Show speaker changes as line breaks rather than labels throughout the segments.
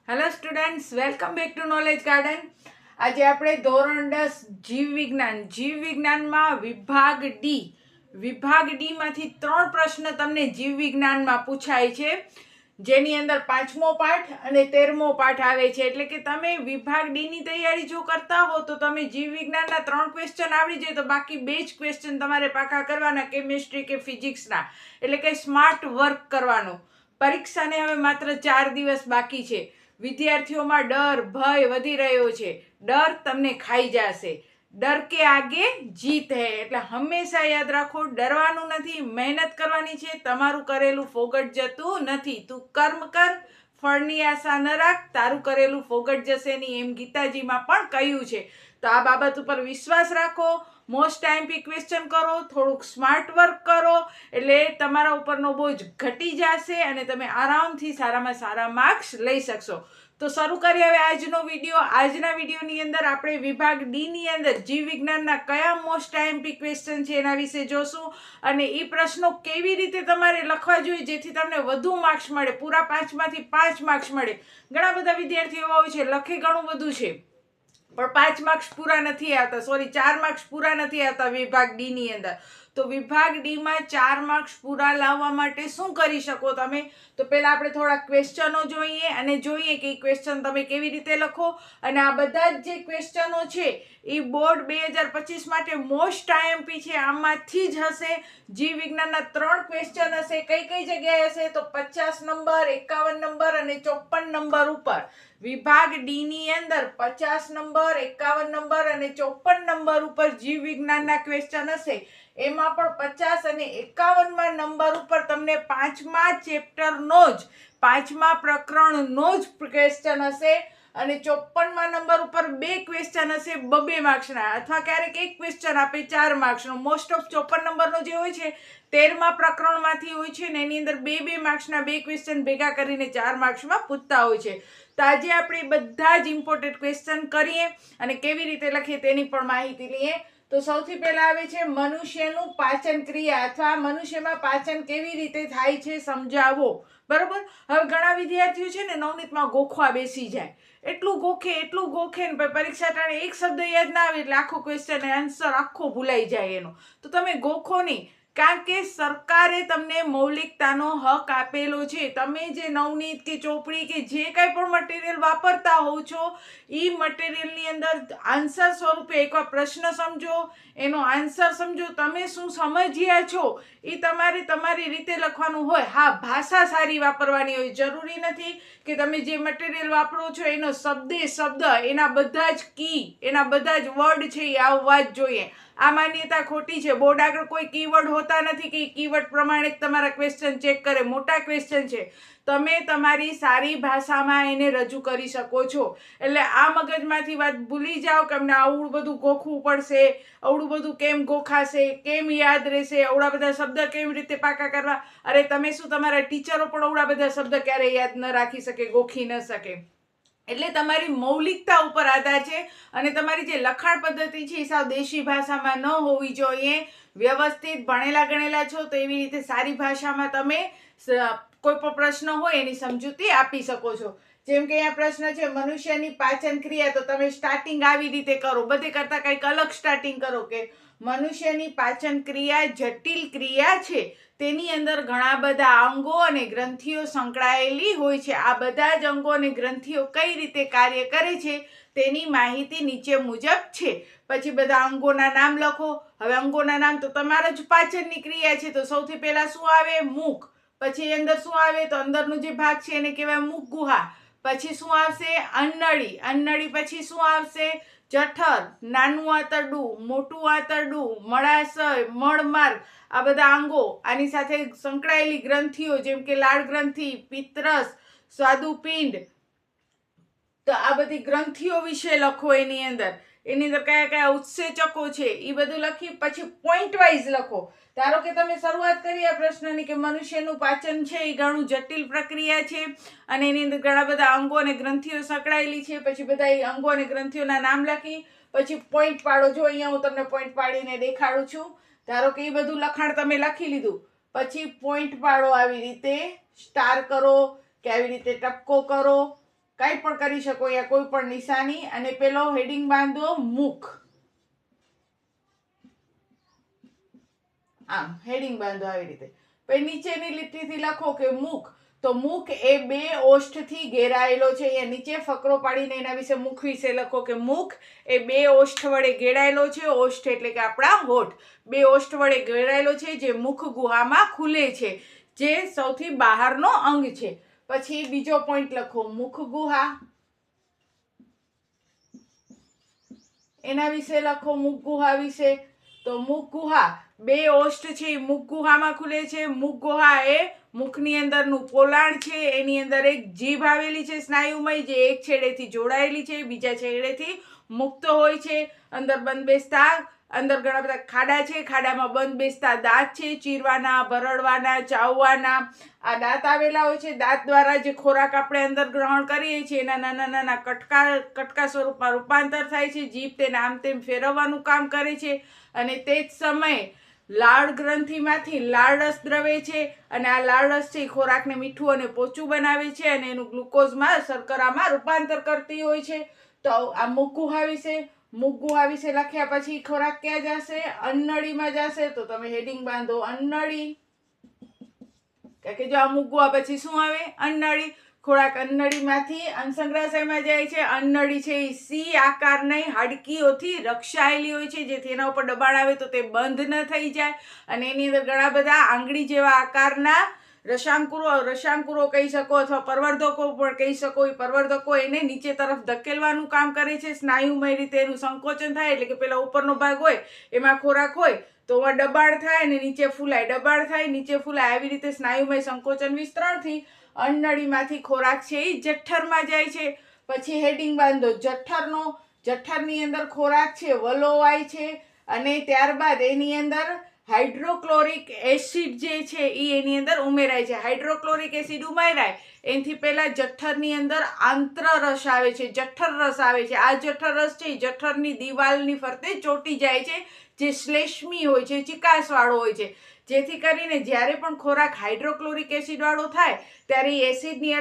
Hello students, welcome back to knowledge garden. આજે આપણે ધોરણ 10 જીવ વિજ્ઞાનમાં વિભાગ ડી માંથી 3 પ્રશ્ન તમને જીવ વિજ્ઞાનમાં પૂછાય છે, જેની અંદર 5મો પાઠ અને 13મો પાઠ આવે છે. એટલે કે તમે વિભાગ ડી ની તૈયારી જો કરતા હો તો તમે જીવ વિજ્ઞાનના 3 ક્વેશ્ચન આવડી જાય તો બાકી 2 જ ક્વેશ્ચન તમારે પાકા કરવાના, કેમિસ્ટ્રી કે ફિઝિક્સના. એટલે કે સ્માર્ટ વર્ક કરવાનું. પરીક્ષાને હવે માત્ર 4 દિવસ બાકી છે. વિદ્યાર્થીઓમાં ડર ભય વધી રહ્યો છે. ડર તમને ખાઈ જશે. ડર કે આગે જીત હૈ. એટલે હંમેશા યાદ રાખો, ડરવાનું નથી, મહેનત કરવાની છે. તમારું કરેલું ફોગટ જતું નથી. તું કર્મ કર, ફળની આશા ન રાખ, તારું કરેલું ફોગટ જશે નહીં, એમ ગીતાજીમાં પણ કહ્યું છે. તો આ બાબત ઉપર વિશ્વાસ રાખો. મોસ્ટ આઈએમપી ક્વેશ્ચન કરો, થોડુંક સ્માર્ટ વર્ક કરો, એટલે તમારા ઉપરનો બોજ ઘટી જશે અને તમે આરામથી સારામાં સારા માર્ક્સ લઈ શકશો. તો શરૂ કરીએ હવે આજનો વિડીયો. આજના વિડીયોની અંદર આપણે વિભાગ ડી ની અંદર જીવ વિજ્ઞાનના કયા મોસ્ટ આઈએમપી ક્વેશ્ચન છે એના વિશે જોશું, અને એ પ્રશ્નો કેવી રીતે તમારે લખવા જોઈએ જેથી તમને વધુ માર્ક્સ મળે. પૂરા 5માંથી 5 માર્ક્સ મળે. ઘણા બધા વિદ્યાર્થીઓ હોય છે લખે ઘણું બધું છે પણ 5 માર્ક્સ પૂરા નથી આવતા, 4 માર્ક્સ પૂરા નથી આવતા વિભાગ ડી ની અંદર. તો વિભાગ ડી માં 4 માર્ક્સ પૂરા લાવવા માટે શું કરી શકો તમે? તો પહેલા આપણે થોડા ક્વેશ્ચનો જોઈએ અને જોઈએ કે એ ક્વેશ્ચન તમે કેવી રીતે લખો. અને આ બધા જ જે ક્વેશ્ચનો છે એ બોર્ડ 2025 માટે મોસ્ટ આઈએમપી છે. આમાંથી જ હશે. જીવ વિજ્ઞાનના 3 ક્વેશ્ચન હશે. કઈ કઈ જગ્યાએ હશે? તો 50 નંબર, 51 નંબર અને 54 નંબર ઉપર. વિભાગ ડી ની અંદર 50 નંબર, 51 નંબર અને 54 નંબર ઉપર જીવ વિજ્ઞાનના ક્વેશ્ચન હશે. એમાં પણ 50 અને 51મા નંબર ઉપર તમને 5મા ચેપ્ટરનો જ 5મા પ્રકરણનો જ ક્વેશ્ચન હશે. અને 54મા નંબર ઉપર 2 ક્વેશ્ચન હશે 2 માર્ક્સના, અથવા ક્યારેક એક ક્વેશ્ચન આપે 4 માર્ક્સનો. મોસ્ટ ઓફ 54 નંબરનો જે હોય છે 13મા પ્રકરણમાંથી હોય છે ને એની અંદર 2 માર્ક્સના 2 ક્વેશ્ચન ભેગા કરીને 4 માર્ક્સમાં પૂછતા હોય છે. તો આજે આપણે બધા જ ઇમ્પોર્ટન્ટ ક્વેશ્ચન કરીએ અને કેવી રીતે લખીએ તેની પણ માહિતી લઈએ. તો સૌથી પહેલા આવે છે મનુષ્યનું પાચન ક્રિયા, અથવા મનુષ્યમાં પાચન કેવી રીતે થાય છે સમજાવો. બરોબર. હવે ઘણા વિદ્યાર્થીઓ છે ને નવનીતમાં ગોખવા બેસી જાય. એટલું ગોખે ને પરીક્ષા ટાણે એક શબ્દ યાદ ના આવે એટલે આખો ક્વેશ્ચન આન્સર આખો ભૂલાઈ જાય એનો. તો તમે ગોખો નહીં, કારણ કે સરકારે તમને મૌલિકતાનો હક આપેલો છે. તમે જે નવનીત કે ચોપડી કે જે કાંઈ પણ મટીરિયલ વાપરતા હોવ છો એ મટીરિયલની અંદર આન્સર સ્વરૂપે એકવાર પ્રશ્ન સમજો, એનો આન્સર સમજો, તમે શું સમજ્યા છો એ તમારે તમારી રીતે લખવાનું હોય. હા, ભાષા સારી વાપરવાની હોય. જરૂરી નથી કે તમે જે મટીરિયલ વાપરો છો એનો શબ્દ એના બધા જ એના બધા જ વર્ડ છે એ આવવા જ જોઈએ. આ માન્યતા ખોટી છે. બોર્ડ આગળ કોઈ કીવર્ડ હોતા નથી કે કીવર્ડ પ્રમાણે તમારા ક્વેશ્ચન ચેક કરે. મોટા ક્વેશ્ચન છે, તમે તમારી સારી ભાષામાં એને રજૂ કરી શકો છો. એટલે આ મગજમાંથી વાત ભૂલી જાઓ કે અમને આવડું બધું ગોખવું પડશે, આવડું બધું કેમ ગોખાશે, કેમ યાદ રહેશે, આવડા બધા શબ્દ કેવી રીતે પાકા કરવા. અરે તમે શું, તમારા ટીચરો પણ આવડા બધા શબ્દ ક્યારેય યાદ ન રાખી શકે, ગોખી ન શકે. એટલે તમારી મૌલિકતા ઉપર આધાર છે. અને તમારી જે લખાણ પદ્ધતિ છે એ સાવ દેશી ભાષામાં ન હોવી જોઈએ. વ્યવસ્થિત ભણેલા ગણેલા છો તો એવી રીતે સારી ભાષામાં તમે કોઈ પણ પ્રશ્ન હોય એની સમજૂતી આપી શકો છો. જેમ કે અહીંયા પ્રશ્ન છે મનુષ્યની પાચન ક્રિયા, તો તમે સ્ટાર્ટિંગ આવી રીતે કરો. બધે કરતા કંઈક અલગ સ્ટાર્ટિંગ કરો કે મનુષ્યની પાચન ક્રિયા જટિલ ક્રિયા છે. તેની અંદર ઘણા બધા અંગો અને ગ્રંથિઓ સંકળાયેલી હોય છે. આ બધા જ અંગો અને ગ્રંથિઓ કઈ રીતે કાર્ય કરે છે તેની માહિતી નીચે મુજબ છે. પછી બધા અંગોના નામ લખો. હવે અંગોના નામ તો તમારા જ પાચનની ક્રિયા છે, તો સૌથી પહેલા શું આવે? મુખ. પછી અંદર શું આવે? તો અંદરનો જે ભાગ છે એને કહેવાય મુખ ગુહા. પછી શું આવશે? અન્નળી. અન્નળી પછી શું આવશે? જઠર, નાનું આંતરડું, મોટું આંતરડું, મળાશય, મળમાર્ગ. આ બધા અંગો, આની સાથે સંકળાયેલી ગ્રંથિઓ જેમ કે લાળ ગ્રંથિ, પિત્તરસ, સ્વાદુપિંડ. તો આ બધી ગ્રંથિઓ વિશે લખો. એની અંદર કયા કયા ઉત્સેચકો છે એ બધું લખી પછી પોઈન્ટ વાઇઝ લખો. ધારો કે તમે શરૂઆત કરી આ પ્રશ્નની કે મનુષ્યનું પાચન છે એ ઘણું જટિલ પ્રક્રિયા છે અને એની અંદર ઘણા બધા અંગો અને ગ્રંથિઓ સંકળાયેલી છે. પછી બધા એ અંગો અને ગ્રંથિઓના નામ લખી પછી પોઈન્ટ પાડો. જો અહીંયા હું તમને પોઈન્ટ પાડીને દેખાડું છું. ધારો કે એ બધું લખાણ તમે લખી લીધું, પછી પોઈન્ટ પાડો. આવી રીતે સ્ટાર કરો કે આવી રીતે ટપકો કરો. કાંઈ પણ કરી શકો, યા કોઈ પણ નિશાની, અને પેલો હેડિંગ બાંધો મુખ, આમ હેડિંગ બાંધો આવી રીતે. પછી નીચેની લીટીથી લખો કે મુખ, તો મુખ એ 2 ઓષ્ઠથી ઘેરાયેલો છે. અહીંયા નીચે ફકરો પાડીને એના વિશે મુખ વિશે લખો કે મુખ એ 2 ઓષ્ઠ વડે ઘેરાયેલો છે. ઓષ્ઠ એટલે કે આપણા હોઠ 2 ઓષ્ઠ વડે ઘેરાયેલો છે, જે મુખ ગુહામાં ખુલે છે, જે સૌથી બહારનો અંગ છે. પછી બીજો પોઈન્ટ લખો મુખ ગુહા, એના વિશે લખો મુખ ગુહા વિશે. તો મુખ ગુહા 2 ઓષ્ઠ છે, મુખ ગુહામાં ખુલે છે. મુખ ગુહા એ મુખની અંદરનું પોલાણ છે. એની અંદર એક જીભ આવેલી છે સ્નાયુમય, જે એક છેડેથી જોડાયેલી છે, બીજા છેડેથી મુક્ત હોય છે. અંદર બંધ બેસતા, અંદર ઘણા બધા ખાડા છે, ખાડામાં બંધ બેસતા દાંત છે, ચીરવાના, ભરડવાના, ચાવવાના આ દાંત આવેલા હોય છે. દાંત દ્વારા જે ખોરાક આપણે અંદર ગ્રહણ કરીએ છીએ એના નાના નાના કટકા સ્વરૂપમાં રૂપાંતર થાય છે. જીભ તેને આમ તેમ ફેરવવાનું કામ કરે છે, અને તે જ સમયે લાળ ગ્રંથિમાંથી લાળ રસ દ્રવે છે, અને આ લાળ રસ છે ખોરાકને મીઠું અને પોચું બનાવે છે, અને એનું ગ્લુકોઝમાં, શર્કરામાં રૂપાંતર કરતી હોય છે. તો આ મુખ ગુહા વિશે. મુખ ગુહા વિશે લખ્યા પછી ખોરાક ક્યાં જશે? અન્નળીમાં જશે. તો તમે હેડિંગ બાંધો અન્નળી, કારણ કે જો આ મુખ ગુહા પછી શું આવે? અન્નળી. ખોરાક અન્નળીમાંથી અન્નસંગ્રહાશયમાં જાય છે. અન્નળી છે એ સી આકારની હાડકીઓથી રક્ષાયેલી હોય છે, જેથી એના ઉપર દબાણ આવે તો તે બંધ ન થઈ જાય, અને એની અંદર ઘણા બધા આંગળી જેવા આકારના રસાંકુરો કહી શકો, અથવા પ્રવર્ધકો પણ કહી શકો. એ પ્રવર્ધકો એને નીચે તરફ ધકેલવાનું કામ કરે છે. સ્નાયુમય રીતે એનું સંકોચન થાય, એટલે કે પેલા ઉપરનો ભાગ હોય એમાં ખોરાક હોય તો દબાણ થાય અને નીચે ફૂલાય, દબાણ થાય નીચે ફૂલાય. આવી રીતે સ્નાયુમય સંકોચન વિસ્તરણથી અન્નળીમાંથી ખોરાક છે એ જઠરમાં જાય છે. પછી હેડિંગ બાંધો જઠરનો. જઠરની અંદર ખોરાક છે વલોવાય છે, અને ત્યારબાદ એની અંદર હાઇડ્રોક્લોરિક એસિડ જે છે એ એની અંદર ઉમેરાય છે. હાઇડ્રોક્લોરિક એસિડ ઉમેરાય એનાથી પહેલા જઠરની અંદર આંતરરસ આવે છે, જઠર રસ આવે છે. આ જઠર રસ છે એ જઠરની દિવાલની ફરતે ચોંટી જાય છે, જે શ્લેષ્મી હોય છે, ચિકાસવાળો હોય છે, જેથી કરીને જ્યારે પણ ખોરાક હાઇડ્રોક્લોરિક એસિડ વાળો થાય ત્યારે એ એસિડની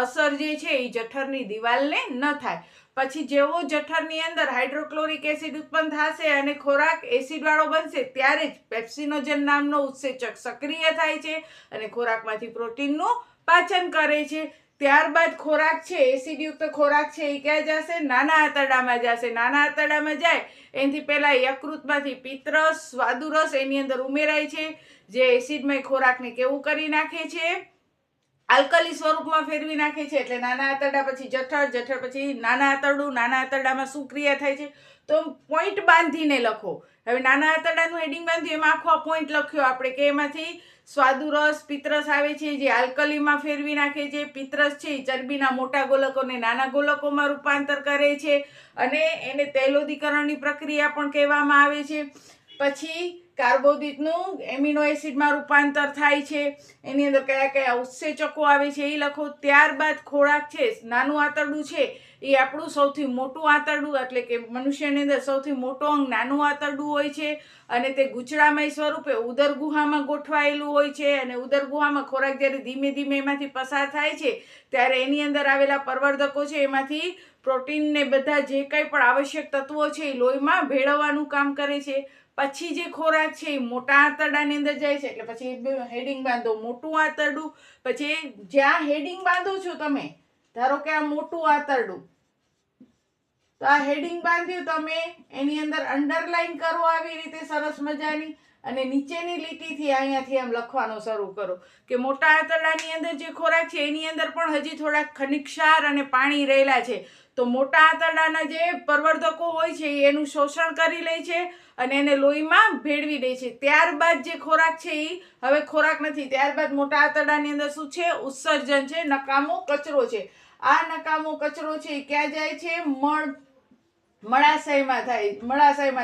અસર જે છે એ જઠરની દિવાલને ન થાય. પછી જેવો જઠરની અંદર હાઇડ્રોક્લોરિક એસિડ ઉત્પન્ન થશે અને ખોરાક એસિડ વાળો બનશે, ત્યારે જ પેપ્સિનોજન નામનો ઉત્સેચક સક્રિય થાય છે અને ખોરાકમાંથી પ્રોટીનનું પાચન કરે છે. ત્યારબાદ ખોરાક છે, એસિડયુક્ત ખોરાક છે એ ક્યાં જશે? નાના આંતરડામાં જશે. નાના આંતરડામાં જાય એનાથી પહેલા યકૃતમાંથી પિત્તરસ, સ્વાદુરસ એની અંદર ઉમેરાય છે, જે એસિડમય ખોરાકને કેવું કરી નાખે છે? આલ્કલી સ્વરૂપમાં ફેરવી નાખે છે. એટલે નાના આંતરડા પછી જઠર, જઠર પછી નાના આંતરડું. નાના આંતરડામાં શું ક્રિયા થાય છે? તો પોઈન્ટ બાંધીને લખો. હવે નાના આંતરડાનું હેડિંગ બાંધ્યું, એમાં આખો પોઈન્ટ લખ્યો આપણે કે એમાંથી સ્વાદુરસ, પિત્તરસ આવે છે, જે આલ્કલીમાં ફેરવી નાખે છે. પિત્તરસ છે એ ચરબીના મોટા ગોલકોને નાના ગોલકોમાં રૂપાંતર કરે છે, અને એને તૈલોદીકરણની પ્રક્રિયા પણ કહેવામાં આવે છે. પછી કાર્બોદિતનું એમિનો એસિડમાં રૂપાંતર થાય છે. એની અંદર કયા કયા ઉત્સેચકો આવે છે એ લખો. ત્યારબાદ ખોરાક છે, નાનું આંતરડું છે એ આપણું સૌથી મોટું આંતરડું, એટલે કે મનુષ્યની અંદર સૌથી મોટો અંગ નાનું આંતરડું હોય છે, અને તે ગૂંચળામય સ્વરૂપે ઉદર ગુહામાં ગોઠવાયેલું હોય છે. અને ઉદર ગુહામાં ખોરાક જ્યારે ધીમે ધીમે એમાંથી પસાર થાય છે ત્યારે એની અંદર આવેલા પ્રવર્ધકો છે એમાંથી પ્રોટીન ને બધા જે કંઈ પણ આવશ્યક તત્વો છે એ લોહીમાં ભેળવવાનું કામ કરે છે. પછી જે ખોરાક છે એ મોટા આંતરડાની અંદર જાય છે, એટલે પછી હેડિંગ બાંધો મોટું આંતરડું. પછી જ્યાં હેડિંગ બાંધો છો તમે, ધારો કે આ મોટું આંતરડું, તો આ હેડિંગ બાંધ્યું તમે, એની અંદર અંડરલાઈન કરો આવી રીતે સરસ મજાની, અને નીચેની લીટીથી અહીંયાથી આમ લખવાનું શરૂ કરો કે મોટા આંતરડાની અંદર જે ખોરાક છે એની અંદર પણ હજી થોડાક ખનિજ ક્ષાર અને પાણી રહેલા છે. તો મોટા આંતરડાના જે પ્રવર્ધકો હોય છે એનું શોષણ કરી લે છે અને એને લોહીમાં ભેળવી દે છે. ત્યારબાદ જે ખોરાક છે એ હવે ખોરાક નથી. ત્યારબાદ મોટા આંતરડાની અંદર શું છે? ઉત્સર્જન છે, નકામો કચરો છે. આ નકામો કચરો છે એ ક્યાં જાય છે? મળાશયમાં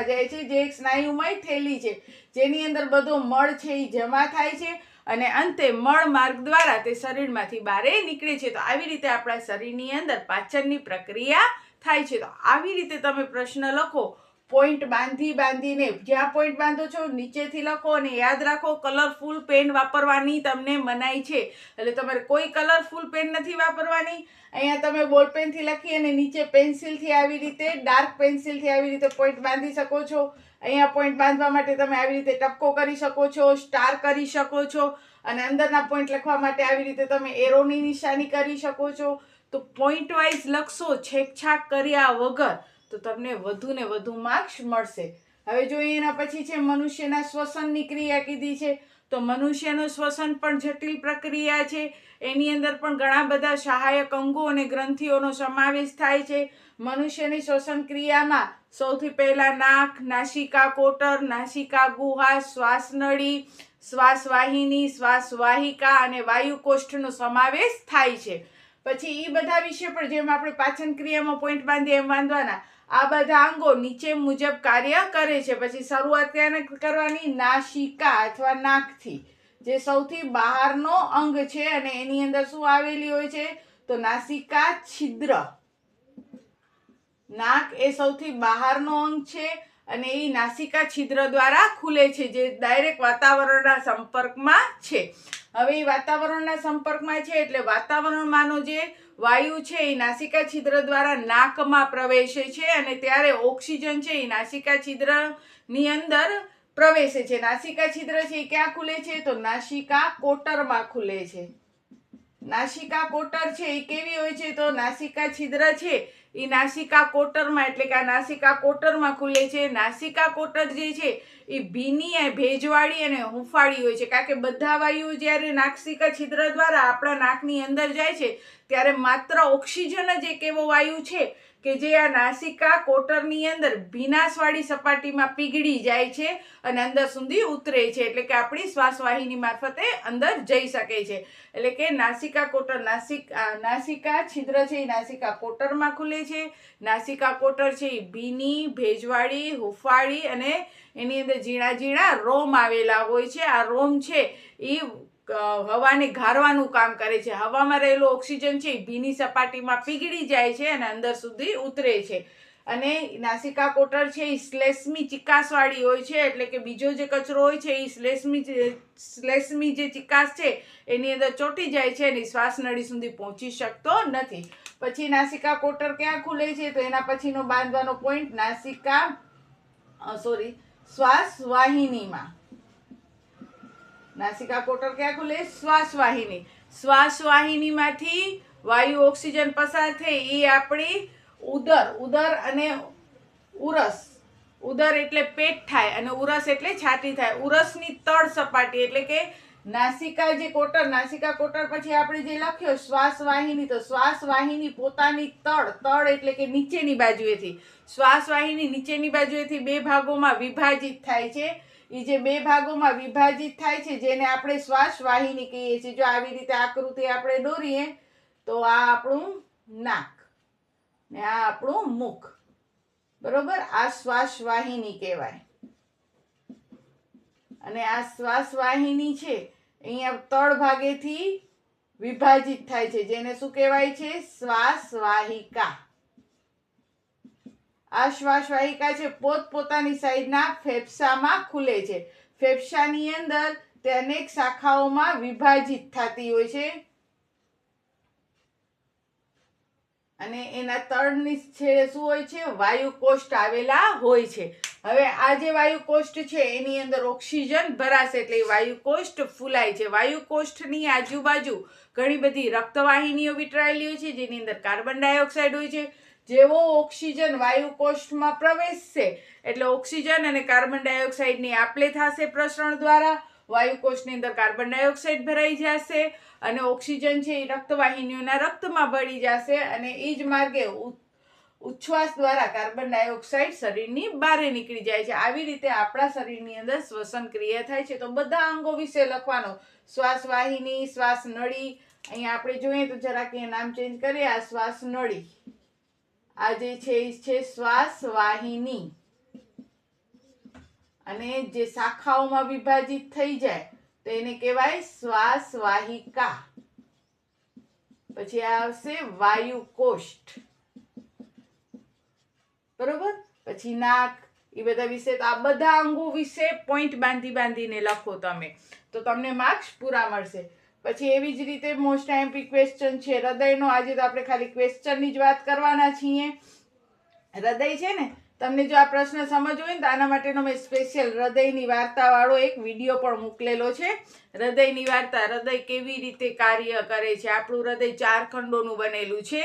જાય છે, જે એક સ્નાયુમય થેલી છે, જેની અંદર બધો મળ છે એ જમા થાય છે, અને અંતે મળ માર્ગ દ્વારા તે શરીરમાંથી બહાર નીકળે છે. તો આવી રીતે આપણા શરીરની અંદર પાચનની પ્રક્રિયા થાય છે. તો આવી રીતે તમે પ્રશ્ન લખો, પોઈન્ટ બાંધીને જ્યાં પોઈન્ટ બાંધો છો નીચેથી લખો, અને યાદ રાખો કલરફુલ પેન વાપરવાની તમને મનાઈ છે. એટલે તમારે કોઈ કલરફુલ પેન નથી વાપરવાની. અહીંયા તમે બોલપેનથી લખી અને નીચે પેન્સિલથી આવી રીતે ડાર્ક પેન્સિલથી આવી રીતે પોઈન્ટ બાંધી શકો છો. અહીંયા પોઈન્ટ બાંધવા માટે તમે આવી રીતે ટપકો કરી શકો છો, સ્ટાર કરી શકો છો, અને અંદરના પોઈન્ટ લખવા માટે આવી રીતે તમે એરોની નિશાની કરી શકો છો. તો પોઈન્ટ વાઇઝ લખશો છેકછાક કર્યા વગર તો તમને વધુ ને વધુ માર્ક્સ મળશે. હવે જોઈએ એના પછી છે મનુષ્યના શ્વસનની ક્રિયા કીધી છે. તો મનુષ્યનું શ્વસન પણ જટિલ પ્રક્રિયા છે. એની અંદર પણ ઘણા બધા સહાયક અંગો અને ગ્રંથિઓનો સમાવેશ થાય છે. મનુષ્યની શ્વસન ક્રિયામાં સૌથી પહેલા નાક, નાસિકા કોટર, નાસિકા ગુહા, શ્વાસનળી, શ્વાસવાહિની, શ્વાસવાહિકા અને વાયુકોષ્ઠનો સમાવેશ થાય છે. પછી એ બધા વિશે પણ જેમ આપણે પાચન ક્રિયામાં પોઈન્ટ બાંધીએ એમ બાંધવાના. આ બધા અંગો નીચે મુજબ કાર્ય કરે છે. પછી શરૂઆત ક્યાં કરવાની? નાસિકા અથવા નાકથી, જે સૌથી બહારનો અંગ છે અને એની અંદર શું આવેલી હોય છે? તો નાસિકા છિદ્ર. નાક એ સૌથી બહારનો અંગ છે અને એ નાસિકા છિદ્ર દ્વારા ખુલે છે, જે ડાયરેક્ટ વાતાવરણના સંપર્કમાં છે. હવે એ વાતાવરણના સંપર્કમાં છે એટલે વાતાવરણમાંનો જે વાયુ છે એ નાસિકા છિદ્ર દ્વારા નાકમાં પ્રવેશે છે અને ત્યારે ઓક્સિજન છે એ નાસિકા છિદ્રની અંદર પ્રવેશે છે. નાસિકા છિદ્ર છે એ ક્યાં ખુલે છે? તો નાસિકા કોટરમાં ખુલે છે. નાસિકા કોટર છે એ કેવી હોય છે? તો નાસિકા છિદ્ર છે એ નાસિકા કોટરમાં, એટલે કે આ નાસિકા કોટરમાં ખુલે છે. નાસિકા કોટર જે છે એ ભીની, ભેજવાળી અને હુંફાળી હોય છે, કારણ કે બધા વાયુઓ જ્યારે નાસિકા છિદ્ર દ્વારા આપણા નાકની અંદર જાય છે ત્યારે માત્ર ઓક્સિજન જ એક એવો વાયુ છે કે જે આ નાસિકા કોટરની અંદર ભીનાશવાળી સપાટીમાં પીગળી જાય છે અને અંદર સુધી ઉતરે છે, એટલે કે આપણી શ્વાસવાહિની મારફતે અંદર જઈ શકે છે. એટલે કે નાસિકા કોટર, નાસિકા છિદ્ર છે એ નાસિકા કોટરમાં ખુલે છે. નાસિકા કોટર છે એ ભીની, ભેજવાળી, હુંફાળી અને એની અંદર ઝીણા ઝીણા રોમ આવેલા હોય છે. આ રોમ છે એ હવાને ગારવાનું કામ કરે છે. હવામાં રહેલો ઓક્સિજન છે એ ભીની સપાટીમાં પીગળી જાય છે અને અંદર સુધી ઉતરે છે. અને નાસિકા કોટર છે એ શ્લેષ્મી ચિકાસવાળી હોય છે, એટલે કે બીજો જે કચરો હોય છે એ શ્લેષ્મી જે ચિકાસ છે એની અંદર ચોંટી જાય છે અને શ્વાસનળી સુધી પહોંચી શકતો નથી. પછી નાસિકા કોટર ક્યાં ખુલે છે? તો એના પછીનો બાંધવાનો પોઈન્ટ શ્વાસવાહિનીમાં. નાસિકા કોટર ક્યાં ખુલે? શ્વાસવાહિની. શ્વાસવાહિનીમાંથી વાયુ ઓક્સિજન પસાર થઈ એ આપણી ઉદર અને ઉરસ. ઉદર એટલે પેટ થાય અને ઉરસ એટલે છાતી થાય. ઉરસની તળ સપાટી, એટલે કે નાસિકા જે કોટર, નાસિકા કોટર પછી આપણે જે લખ્યો શ્વાસવાહિની, તો શ્વાસવાહિની પોતાની તળ એટલે કે નીચેની બાજુએથી, શ્વાસવાહિની નીચેની બાજુએથી બે ભાગોમાં વિભાજિત થાય છે. એ જે બે ભાગોમાં વિભાજિત થાય છે જેને આપણે શ્વાસવાહિની કહીએ છીએ. જો આવી રીતે આકૃતિ આપણે દોરીએ તો આ આપણું નાક ને આ આપણું મુખ, બરોબર? આ શ્વાસવાહિની કહેવાય. અને આ શ્વાસવાહિની છે અહીંયા તળ ભાગેથી વિભાજિત થાય છે, જેને શું કહેવાય છે? શ્વાસવાહિકા. આ શ્વાસવાહિકા છે પોતપોતાની સાઈડના ફેફસામાં ખુલે છે. ફેફસાની અંદર તે અનેક શાખાઓમાં વિભાજિત થતી હોય છે અને એના તળની છેડે શું હોય છે? વાયુકોષ્ઠ આવેલા હોય છે. હવે આ જે વાયુકોષ્ઠ છે એની અંદર ઓક્સિજન ભરાશે એટલે વાયુકોષ્ઠ ફૂલાય છે. વાયુકોષ્ઠની આજુબાજુ ઘણી બધી રક્તવાહિનીઓ વિતરાયેલી હોય છે જેની અંદર કાર્બન ડાયોક્સાઇડ હોય છે. જેવો ઓક્સિજન વાયુકોષ્ઠમાં પ્રવેશશે એટલે ઓક્સિજન અને કાર્બન ડાયોક્સાઇડની આપ-લે થશે પ્રસરણ દ્વારા. વાયુકોષ્ઠની અંદર કાર્બન ડાયોક્સાઇડ ભરાઈ જશે અને ઓક્સિજન છે એ રક્તવાહિનીઓના રક્તમાં ભળી જશે અને એ જ માર્ગે ઉચ્છ્વાસ દ્વારા કાર્બન ડાયોક્સાઇડ શરીરની બહાર નીકળી જાય છે. આવી રીતે આપણા શરીરની અંદર શ્વસન ક્રિયા થાય છે. તો બધા અંગો વિશે લખવાનો. શ્વાસવાહિની, શ્વાસનળી. અહીંયા આપણે જોઈએ તો જરાક અહીંયા નામ ચેન્જ કરીએ. આ શ્વાસનળી, આ જે છે એ છે શ્વાસવાહિની. અને જે શાખાઓમાં વિભાજિત થઈ જાય તો એને કહેવાય શ્વાસવાહિકા. પછી આવશે વાયુકોષ્ઠ, બરોબર? પછી નાક, એ બધા વિશે. તો આ બધા અંગો વિશે પોઈન્ટ બાંધીને લખો તમે, તો તમને માર્ક્સ પૂરા મળશે. પછી એવી જ રીતે મોસ્ટ આઈએમપી ક્વેશ્ચન છે હૃદયનો. આજે તો આપણે ખાલી ક્વેશ્ચનની જ વાત કરવાના છીએ. હૃદય છે ને, તમને જો આ પ્રશ્ન સમજવો હોય ને તો આના માટેનો મેં સ્પેશિયલ હૃદયની વાર્તાવાળો એક વિડીયો પણ મોકલેલો છે. હૃદયની વાર્તા, હૃદય કેવી રીતે કાર્ય કરે છે. આપણું હૃદય 4 ખંડોનું બનેલું છે.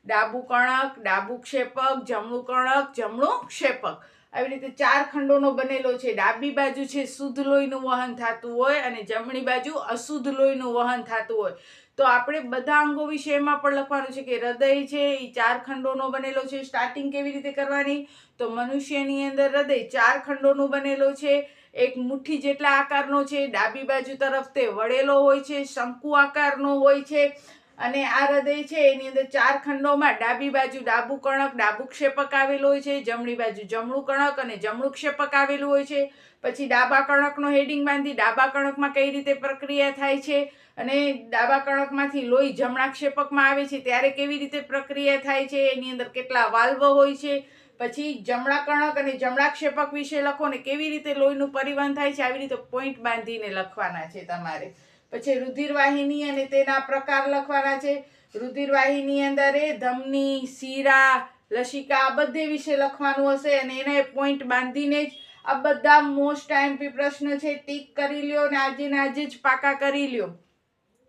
ડાબું કણક, ડાબું ક્ષેપક, જમણું કણક, જમણું ક્ષેપક, આવી રીતે 4 ખંડોનો બનેલો છે. ડાબી બાજુ છે શુદ્ધ લોહીનું વહન થતું હોય અને જમણી બાજુ અશુદ્ધ લોહીનું વહન થતું હોય. તો આપણે બધા અંગો વિશે એમાં પણ લખવાનું છે કે હૃદય છે એ 4 ખંડોનો બનેલો છે. સ્ટાર્ટિંગ કેવી રીતે કરવાની, તો મનુષ્યની અંદર હૃદય 4 ખંડોનું બનેલો છે. એક મુઠ્ઠી જેટલા આકારનો છે. ડાબી બાજુ તરફ તે વળેલો હોય છે, શંકુ આકારનો હોય છે. અને આ હૃદય છે એની અંદર 4 ખંડોમાં ડાબી બાજુ ડાબું કણક, ડાબું ક્ષેપક આવેલું હોય છે. જમણી બાજુ જમણું કણક અને જમણું ક્ષેપક આવેલું હોય છે. પછી ડાબા કણકનો હેડિંગ બાંધી ડાબા કણકમાં કઈ રીતે પ્રક્રિયા થાય છે અને ડાબા કણકમાંથી લોહી જમણા ક્ષેપકમાં આવે છે ત્યારે કેવી રીતે પ્રક્રિયા થાય છે, એની અંદર કેટલા વાલ્વ હોય છે. પછી જમણા કણક અને જમણા ક્ષેપક વિશે લખો ને કેવી રીતે લોહીનું પરિવહન થાય છે. આવી રીતે પોઈન્ટ બાંધીને લખવાના છે તમારે. પછી રુધિરવાહિની અને તેના પ્રકાર લખવાના છે. રુધિરવાહિની અંદર ધમની, શીરા, લસિકા આ બધે વિશે લખવાનું હશે અને એના પોઈન્ટ બાંધીને જ આ બધા મોસ્ટ આઈએમપી પ્રશ્ન છે ટીક કરી લ્યો અને આજે જ પાકા કરી લ્યો.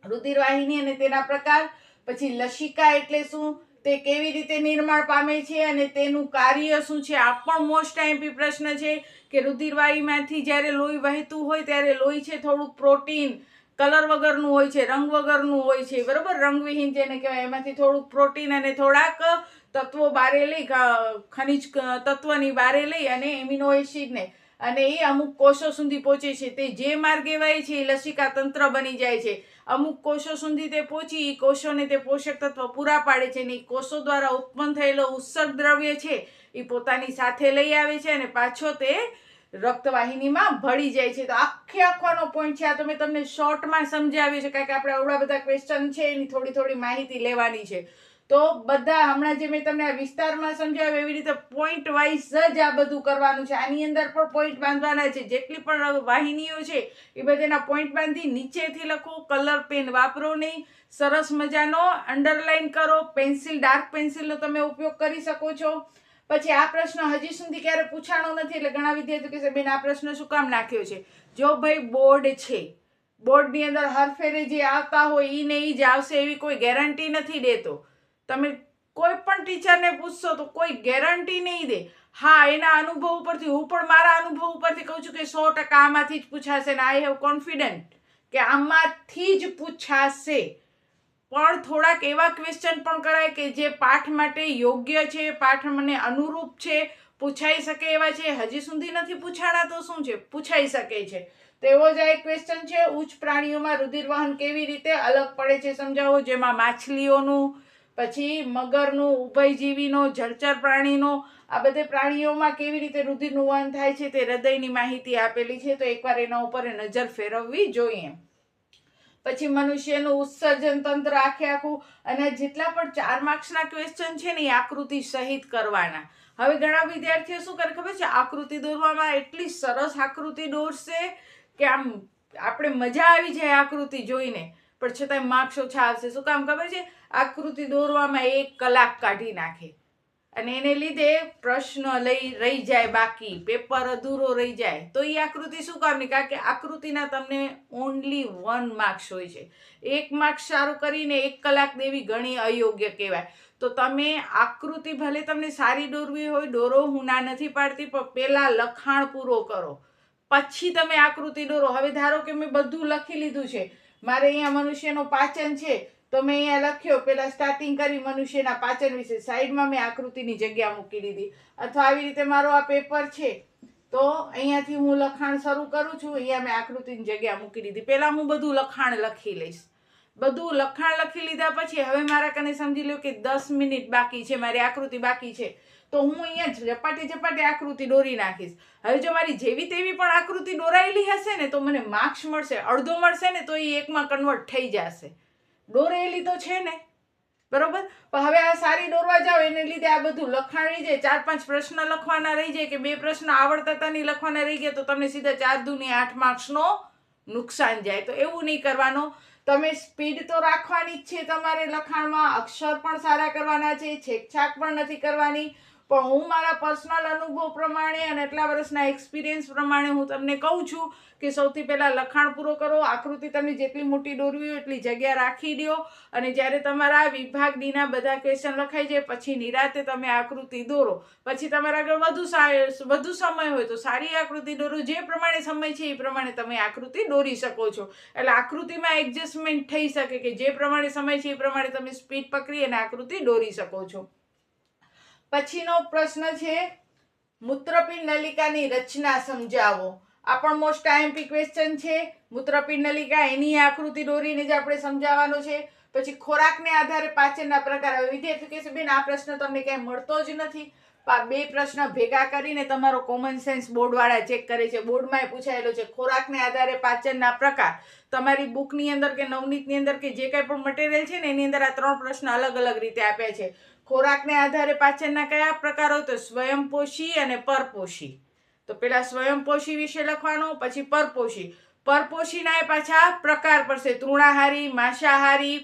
રુધિરવાહિની અને તેના પ્રકાર. પછી લસિકા એટલે શું, તે કેવી રીતે નિર્માણ પામે છે અને તેનું કાર્ય શું છે. આ પણ મોસ્ટ આઈએમપી પ્રશ્ન છે કે રુધિરવાહિનીમાંથી જ્યારે લોહી વહેતું હોય ત્યારે લોહી છે થોડુંક પ્રોટીન કલર વગરનું હોય છે, રંગ વગરનું હોય છે, બરોબર, રંગવિહીન જેને કહેવાય. એમાંથી થોડુંક પ્રોટીન અને થોડાક તત્વો બારે લઈ, ખનિજ તત્વની બારે લઈ અને એમિનો એસિડને, અને એ અમુક કોષો સુધી પહોંચે છે. તે જે માર્ગે વહે છે એ લસિકા તંત્ર બની જાય છે. અમુક કોષો સુધી તે પહોંચી એ કોષોને તે પોષક તત્વ પૂરા પાડે છે અને એ કોષો દ્વારા ઉત્પન્ન થયેલો ઉત્સર્ગ દ્રવ્ય છે એ પોતાની સાથે લઈ આવે છે અને પાછો તે રક્તવાહિનીમાં ભળી જાય છે. તો આખો પોઈન્ટ છે. આ તો મેં તમને શોર્ટમાં સમજાવ્યું છે કારણ કે આપણે આવડા બધા ક્વેશ્ચન છે એની થોડી માહિતી લેવાની છે. તો બધા હમણાં જે મેં તમને વિસ્તારમાં સમજાવ્યું એવી રીતે પોઈન્ટ વાઇઝ જ આ બધું કરવાનું છે. આની અંદર પણ પોઈન્ટ બાંધવાના છે. જેટલી પણ વાહિનીઓ છે એ બધાના પોઈન્ટ બાંધી નીચેથી લખો. કલર પેન વાપરો નહીં. સરસ મજાનો અંડરલાઈન કરો. પેન્સિલ, ડાર્ક પેન્સિલનો તમે ઉપયોગ કરી શકો છો. પછી આ પ્રશ્ન હજી સુધી ક્યારે પૂછાણો નથી એટલે ઘણા વિદ્યાર્થીઓ કહેશે બેન આ પ્રશ્ન શું કામ નાખ્યો છે. જો ભાઈ બોર્ડ છે, બોર્ડની અંદર હર ફેરે જે આવતા હોય ઈ ને ઈ જ આવશે એવી કોઈ ગેરંટી નથી દેતો. તમે કોઈ પણ ટીચરને પૂછશો તો કોઈ ગેરંટી નહીં દે. હા, એના અનુભવ ઉપરથી, હું પણ મારા અનુભવ ઉપરથી કહું છું કે 100% આમાંથી જ પૂછાશે ને આઈ હેવ કોન્ફિડન્ટ કે આમાંથી જ પૂછાશે. પણ થોડાક એવા ક્વેશ્ચન પણ કરાય કે જે પાઠ માટે યોગ્ય છે, પાઠ મને અનુરૂપ છે, પૂછાઈ શકે એવા છે. હજી સુધી નથી પૂછાણા તો શું છે, પૂછાઈ શકે છે. તો એવો જ એક ક્વેશ્ચન છે, ઉચ્ચ પ્રાણીઓમાં રુધિરવહન કેવી રીતે અલગ પડે છે સમજાવો. જેમાં માછલીઓનું, પછી મગરનું, ઉભયજીવીનો, જળચર પ્રાણીનો, આ બધે પ્રાણીઓમાં કેવી રીતે રુધિરનું વહન થાય છે તે હૃદયની માહિતી આપેલી છે. તો એકવાર એના ઉપર નજર ફેરવવી જોઈએ. પછી મનુષ્યનું ઉત્સર્જન તંત્ર આખું, અને જેટલા પણ 4 માર્ક્સના ક્વેશ્ચન છે ને એ આકૃતિ સહિત કરવાના. હવે ઘણા વિદ્યાર્થીઓ શું કરે ખબર છે, આકૃતિ દોરવામાં એટલી સરસ આકૃતિ દોરશે કે આમ આપણે મજા આવી જાય આકૃતિ જોઈને, પણ છતાંય માર્ક્સ ઓછા આવશે. શું કામ ખબર છે, આકૃતિ દોરવામાં 1 કલાક કાઢી નાખે અને એને લીધે પ્રશ્ન રહી જાય બાકી, પેપર અધૂરો રહી જાય. તો એ આકૃતિ શું કામની, કારણ કે આકૃતિના તમને ઓનલી 1 માર્ક્સ હોય છે. 1 માર્ક્સ સારું કરીને 1 કલાક દેવી ઘણી અયોગ્ય કહેવાય. તો તમે આકૃતિ ભલે તમને સારી દોરવી હોય દોરો, હું ના નથી પાડતી, પણ પહેલા લખાણ પૂરો કરો પછી તમે આકૃતિ દોરો. હવે ધારો કે મેં બધું લખી લીધું છે, મારે અહીંયા મનુષ્યનો પાચન છે તો મેં અહીંયા લખ્યો, પેલા સ્ટાર્ટિંગ કરી મનુષ્યના પાચન વિશે, સાઈડમાં મેં આકૃતિની જગ્યા મૂકી દીધી. અથવા આવી રીતે મારો આ પેપર છે તો અહીંયાથી હું લખાણ શરૂ કરું છું, અહીંયા મેં આકૃતિની જગ્યા મૂકી દીધી. પહેલાં હું બધું લખાણ લખી લઈશ. બધું લખાણ લખી લીધા પછી હવે મારા કને સમજી લો કે 10 મિનિટ બાકી છે, મારી આકૃતિ બાકી છે, તો હું અહીંયા ઝપાટે આકૃતિ દોરી નાખીશ. હવે જો મારી જેવી તેવી પણ આકૃતિ દોરાયેલી હશે ને તો મને માર્ક્સ મળશે. અડધો મળશે ને તો એ 1માં કન્વર્ટ થઈ જશે. દોરેલી તો છે ને, બરોબર. પણ હવે આ સારી દોરવા જાઓ એને લીધે આ બધું લખાણ રહી જાય, 4-5 પ્રશ્ન લખવાના રહી જાય કે 2 પ્રશ્ન આવડતા હતા નહીં લખવાના રહી ગયા તો તમને સીધા 4 દુની 8 માર્ક્સનો નુકસાન જાય. તો એવું નહીં કરવાનું. તમે સ્પીડ તો રાખવાની જ છે તમારે લખાણમાં, અક્ષર પણ સારા કરવાના છે, છેકછાક પણ નથી કરવાની. પણ હું મારા પર્સનલ અનુભવ પ્રમાણે અને એટલા વર્ષના એક્સપિરિયન્સ પ્રમાણે હું તમને કહું છું કે સૌથી પહેલાં લખાણ પૂરો કરો. આકૃતિ તમે જેટલી મોટી દોરવી હોય એટલી જગ્યા રાખી દો અને જ્યારે તમારા વિભાગ ડીના બધા ક્વેશ્ચન લખાઈ જાય પછી નિરાતે તમે આકૃતિ દોરો. પછી તમારા આગળ વધુ સમય હોય તો સારી આકૃતિ દોરો. જે પ્રમાણે સમય છે એ પ્રમાણે તમે આકૃતિ દોરી શકો છો. એટલે આકૃતિમાં એડજસ્ટમેન્ટ થઈ શકે કે જે પ્રમાણે સમય છે એ પ્રમાણે તમે સ્પીડ પકડી અને આકૃતિ દોરી શકો છો. પછીનો પ્રશ્ન છે મૂત્રપિંડ નલિકાની રચના સમજાવો. આ પણ મોસ્ટ આઈએમપી ક્વેશ્ચન છે. મૂત્રપિંડ નલિકા એની આકૃતિ દોરીને જ આપણે સમજાવવાનો છે. પછી ખોરાકને આધારે પાચનના પ્રકાર. હવે વિદ્યાર્થી કહેશે બેન આ પ્રશ્ન તમને ક્યાંય મળતો જ નથી. 2 પ્રશ્ન ભેગા કરીને તમારો કોમન સેન્સ બોર્ડવાળા ચેક કરે છે. બોર્ડમાં પૂછાયેલો છે ખોરાકને આધારે પાચનના પ્રકાર. તમારી બુકની અંદર કે નવનીતની અંદર કે જે કંઈ પણ મટીરિયલ છે ને એની અંદર આ 3 પ્રશ્ન અલગ અલગ રીતે આપ્યા છે. ખોરાકને આધારે પાચનના કયા પ્રકારો? તો સ્વયંપોષી અને પરપોષી. તો પેલા સ્વયંપોષી વિશે લખવાનું, પછી પરપોષી. પરપોષીના એ પાછા પ્રકાર પડશે, તૃણાહારી, માંસાહારી,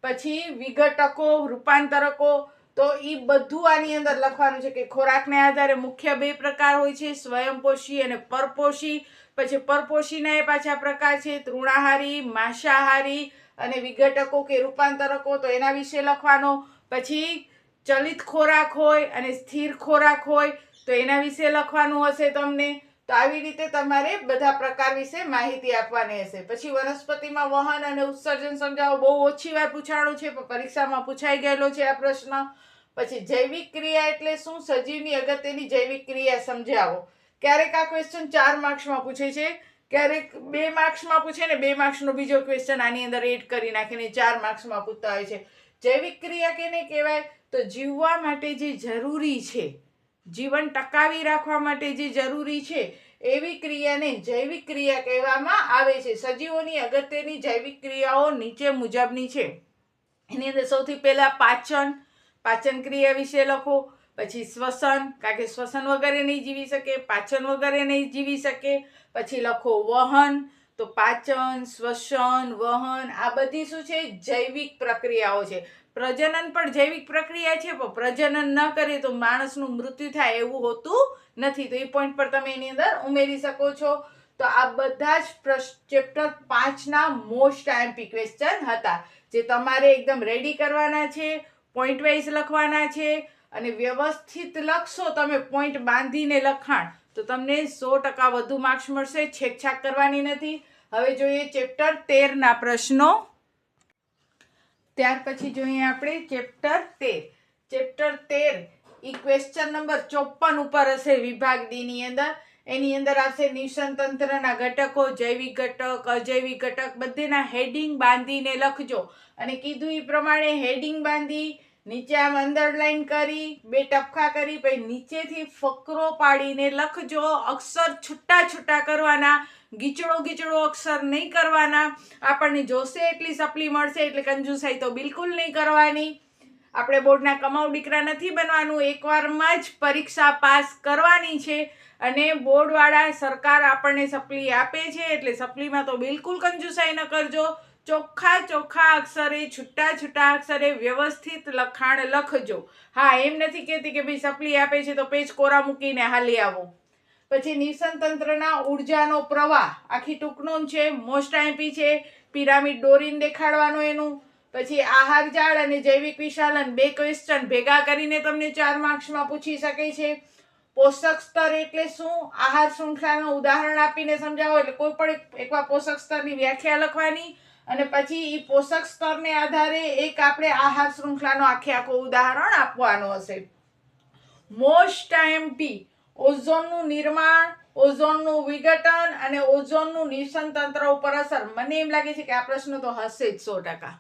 પછી વિઘટકો, રૂપાંતરકો. તો એ બધું આની અંદર લખવાનું છે કે ખોરાકને આધારે મુખ્ય 2 પ્રકાર હોય છે, સ્વયંપોષી અને પરપોષી. પછી પરપોષીના એ પાછા પ્રકાર છે તૃણાહારી, માંસાહારી અને વિઘટકો કે રૂપાંતરકો. તો એના વિશે લખવાનો. પછી ચલિત ખોરાક હોય અને સ્થિર ખોરાક હોય તો એના વિશે લખવાનું હશે તમને. તો આવી રીતે તમારે બધા પ્રકાર વિશે માહિતી આપવાની હશે. પછી વનસ્પતિમાં વહન અને ઉત્સર્જન સમજાવો. બહુ ઓછી વાર પૂછાણું છે પણ પરીક્ષામાં પૂછાઈ ગયેલો છે આ પ્રશ્ન. પછી જૈવિક ક્રિયા એટલે શું? સજીવની અગત્યની જૈવિક ક્રિયા સમજાવો. ક્યારેક આ ક્વેશ્ચન 4 માર્ક્સમાં પૂછે છે, ક્યારેક 2 માર્ક્સમાં પૂછે ને 2 માર્ક્સનો બીજો ક્વેશ્ચન આની અંદર એડ કરી નાખીને 4 માર્ક્સમાં પૂછતા હોય છે. જૈવિક ક્રિયા કેને કહેવાય? તો જીવવા માટે જે જરૂરી છે, જીવન ટકાવી રાખવા માટે જે જરૂરી છે એવી ક્રિયાને જૈવિક ક્રિયા કહેવામાં આવે છે. સજીવોની અગત્યની જૈવિક ક્રિયાઓ નીચે મુજબની છે. એની અંદર સૌથી પહેલા પાચન ક્રિયા વિશે લખો. પછી શ્વસન, કારણ કે શ્વસન વગર નહીં જીવી શકે, પાચન વગર નહીં જીવી શકે. પછી લખો વહન, તો પાચન, શ્વસન, વહન આ બધી શું છે? જૈવિક પ્રક્રિયાઓ છે. પ્રજનન પણ જૈવિક પ્રક્રિયા છે પણ પ્રજનન ન કરે તો માણસનું મૃત્યુ થાય એવું હોતું નથી. તો એ પોઈન્ટ પર તમે એની અંદર ઉમેરી શકો છો. તો આ બધા જ ચેપ્ટર 5ના મોસ્ટ આઈએમપી ક્વેશ્ચન હતા જે તમારે એકદમ રેડી કરવાના છે, પોઈન્ટ વાઇઝ લખવાના છે અને વ્યવસ્થિત લખશો તમે પોઈન્ટ બાંધીને લખાણ તો તમને 100% વધુ માર્ક્સ મળશે. છેકછાક કરવાની નથી. હવે જોઈએ ચેપ્ટર 13ના પ્રશ્નો. ત્યાર પછી જોઈએ આપણે ચેપ્ટર 13. ચેપ્ટર 13 ઈ ક્વેશ્ચન નંબર 54 ઉપર હશે વિભાગ ડી ની અંદર. એની અંદર આવશે નિવસન તંત્રના ઘટકો, જૈવિક ઘટક, અજૈવિક ઘટક બધેના હેડિંગ બાંધીને લખજો. અને કીધું એ પ્રમાણે હેડિંગ બાંધી નીચે આમ અંડરલાઈન કરી 2 ટપકા કરી પછી નીચેથી ફકરો પાડીને લખજો. અક્ષર છૂટા કરવાના, ગીચડો અક્ષર નહીં કરવાના. આપણને જોશે એટલી સપ્લી મળશે એટલે કંજુસાઈ તો બિલકુલ નહીં કરવાની. આપણે બોર્ડના કમાઉ દીકરા નથી બનવાનું. એકવારમાં જ પરીક્ષા પાસ કરવાની છે અને બોર્ડવાળા સરકાર આપણને સપ્લી આપે છે એટલે સપ્લીમાં તો બિલકુલ કંજુસાઈ ન કરજો. ચોખ્ખા અક્ષરે, છૂટા અક્ષરે વ્યવસ્થિત લખાણ લખજો. હા, એમ નથી કહેતી કે ભાઈ સપ્લી આપે છે તો પેજ કોરા મૂકીને હાલી આવો. પછી નિવસન તંત્રના ઉર્જાનો પ્રવાહ આખી ટૂંક નોંધ છે, મોસ્ટ આઈએમપી છે. પિરામિડ દોરીને દેખાડવાનું એનું. પછી આહાર જાળ અને જૈવિક વિશાલન 2 ક્વેશ્ચન ભેગા કરીને તમને 4 માર્ક્સમાં પૂછી શકે છે. પોષક સ્તર એટલે શું? આહાર શૃંખલાનું ઉદાહરણ આપીને સમજાવો. એટલે કોઈ પણ એકવાર પોષક સ્તરની વ્યાખ્યા લખવાની અને પછી એ પોષક સ્તરને આધારે એક આપણે આહાર શૃંખલાનો આખો ઉદાહરણ આપવાનું હશે. મોસ્ટ આઈએમપી ઓઝોનનું નિર્માણ, ઓઝોનનું વિઘટન અને ઓઝોનનું નિવસન તંત્ર ઉપર અસર. મને એમ લાગે છે કે આ પ્રશ્ન તો હશે જ 100%.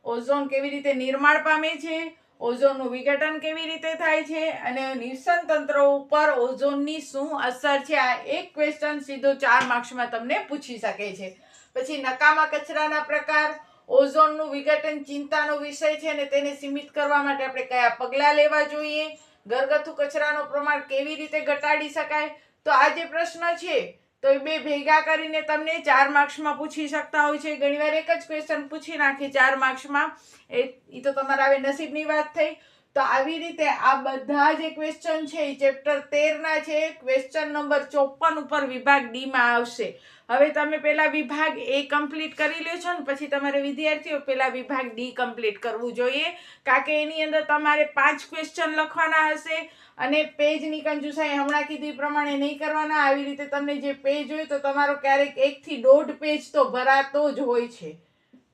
ઓઝોન કેવી રીતે નિર્માણ પામે છે, ઓઝોનનું વિઘટન કેવી રીતે થાય છે અને નિવસન તંત્ર ઉપર ઓઝોનની શું અસર છે. આ એક ક્વેશ્ચન સીધો 4 માર્ક્સમાં તમને પૂછી શકે છે. પછી નકામા કચરાના પ્રકાર, ઓઝોનનું વિઘટન ચિંતાનો વિષય છે અને તેને સીમિત કરવા માટે આપણે કયા પગલાં લેવા જોઈએ, ઘરગથ્થુ કચરાનું પ્રમાણ કેવી રીતે ઘટાડી શકાય. તો આ જે પ્રશ્ન છે તો એ બે ભેગા કરીને તમને 4 માર્ક્સમાં પૂછી શકતા હોય છે. ઘણીવાર એક જ ક્વેશ્ચન પૂછી નાખે 4 માર્ક્સમાં, એ તો તમારા હવે નસીબની વાત થઈ. તો આવી રીતે આ બધા જે ક્વેશ્ચન છે એ ચેપ્ટર 13 છે. ક્વેશ્ચન નંબર 54 ઉપર વિભાગ ડી માં આવશે. હવે તમે પેલા વિભાગ એ કમ્પ્લીટ કરી લ્યો છો ને પછી તમારે વિદ્યાર્થીઓ પેલા વિભાગ ડી કમ્પ્લીટ કરવું જોઈએ, કારણ કે એની અંદર તમારે 5 ક્વેશ્ચન લખવાના હશે અને પેજની કંજુસાઈ હમણાં કીધી પ્રમાણે નહીં કરવાના. આવી રીતે તમને જે પેજ હોય તો તમારો ક્યારેક 1 થી 1.5 પેજ તો ભરાતો જ હોય છે.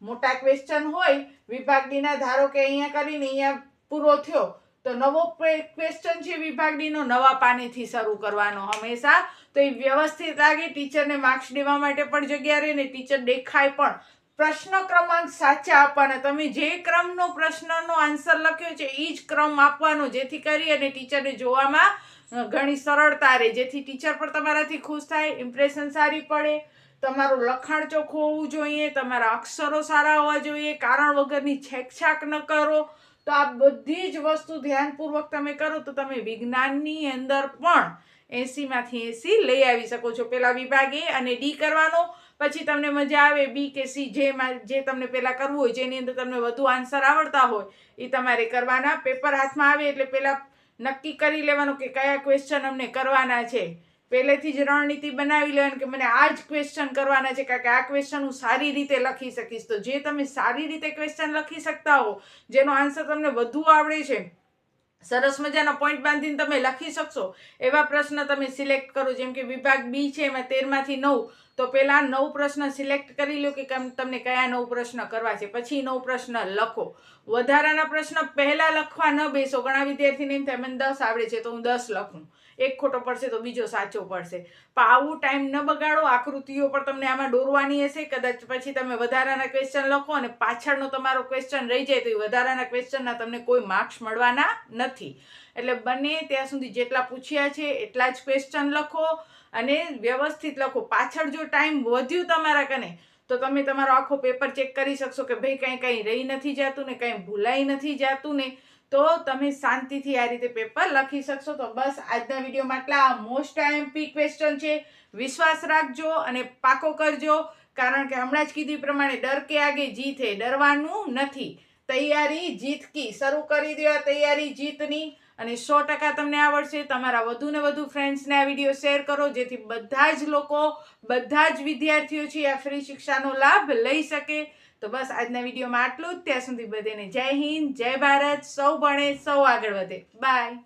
મોટા ક્વેશ્ચન હોય વિભાગ ડી ના, ધારો કે અહીંયા કરીને અહીંયા પૂરો થયો તો નવો ક્વેશ્ચન છે વિભાગ ડી નો નવા પાનેથી શરૂ કરવાનો હંમેશા. તો એ વ્યવસ્થિત લાગે, ટીચરને માર્ક્સ દેવા માટે પણ જગ્યા રહે ને ટીચર દેખાય પણ. પ્રશ્ન ક્રમાંક સાચા આપવાના. તમે જે ક્રમનો પ્રશ્નનો આન્સર લખ્યો છે એ જ ક્રમ આપવાનો, જેથી કરી અને ટીચરને જોવામાં ઘણી સરળતા રહે, જેથી ટીચર પણ તમારાથી ખુશ થાય, ઇમ્પ્રેશન સારી પડે. તમારું લખાણ ચોખ્ખું હોવું જોઈએ, તમારા અક્ષરો સારા હોવા જોઈએ, કારણ વગરની છેકછાક ન કરો. તો આ બધી જ વસ્તુ ધ્યાનપૂર્વક તમે કરો તો તમે વિજ્ઞાનની અંદર પણ 80 માંથી 80 લઈ આવી શકો છો. પેલા વિભાગ એ અને ડી કરવાનો, પછી તમને મજા આવે બી કે સી, જે તમને પેલા કરવું હોય, જેની અંદર તમને વધુ આન્સર આવડતા હોય એ તમારે કરવાના. પેપર હાથમાં આવે એટલે પેલા નક્કી કરી લેવાનું કે કયા ક્વેશ્ચન અમને કરવાના છે. પહેલેથી જ રણનીતિ બનાવી લેવાની કે મને આ જ ક્વેશ્ચન કરવાના છે, કારણ કે આ ક્વેશ્ચન હું સારી રીતે લખી શકીશ. તો જે તમે સારી રીતે ક્વેશ્ચન લખી શકતા હો, જેનો આન્સર તમને વધુ આવડે છે, સરસ મજાના પોઈન્ટ બાંધીને તમે લખી શકશો એવા પ્રશ્ન તમે સિલેક્ટ કરો. જેમ કે વિભાગ બી છે એમાં 13 માંથી 9, તો પહેલા 9 પ્રશ્ન સિલેક્ટ કરી લો કે તમને કયા 9 પ્રશ્ન કરવા છે, પછી 9 પ્રશ્ન લખો. વધારાના પ્રશ્ન પહેલા લખવા ન બેસો. ઘણા વિદ્યાર્થીને એમ થાય મને 10 આવડે છે તો હું 10 લખું, એક ખોટો પડશે તો બીજો સાચો પડશે. પણ આવું ટાઈમ ન બગાડો. આકૃતિઓ પણ તમને આમાં દોરવાની હશે, કદાચ પછી તમે વધારાના ક્વેશ્ચન લખો અને પાછળનો તમારો ક્વેશ્ચન રહી જાય તો એ વધારાના ક્વેશ્ચનના તમને કોઈ માર્ક્સ મળવાના નથી. એટલે બને ત્યાં સુધી જેટલા પૂછ્યા છે એટલા જ ક્વેશ્ચન લખો અને વ્યવસ્થિત લખો. પાછળ જો ટાઈમ વધ્યું તમારા કને તો તમે તમારો આખો પેપર ચેક કરી શકશો કે ભાઈ કંઈ રહી નથી જતું ને, કંઈ ભૂલાઈ નથી જતું ને, તો તમે શાંતિથી આ રીતે પેપર લખી શકશો. તો બસ આજના વિડીયોમાં આટલા. મોસ્ટ આઈએમપી ક્વેશ્ચન છે, વિશ્વાસ રાખજો અને પાકો કરજો, કારણ કે હમણાં જ કીધી પ્રમાણે ડર કે આગે જીત હે, ડરવાનું નથી. તૈયારી જીત કી, શરૂ કરી દો આ તૈયારી જીતની અને 100% તમને આવડશે. તમારા વધુ ને વધુ ફ્રેન્ડ્સને આ વિડીયો શેર કરો, જેથી બધા જ લોકો, બધા જ વિદ્યાર્થીઓ છે આ ફ્રી શિક્ષાનો લાભ લઈ શકે. તો બસ આજના વિડીયોમાં આટલું જ. ત્યાં સુધી બધાને જય હિન્દ, જય ભારત. સૌ ભણે સૌ આગળ વધે. બાય.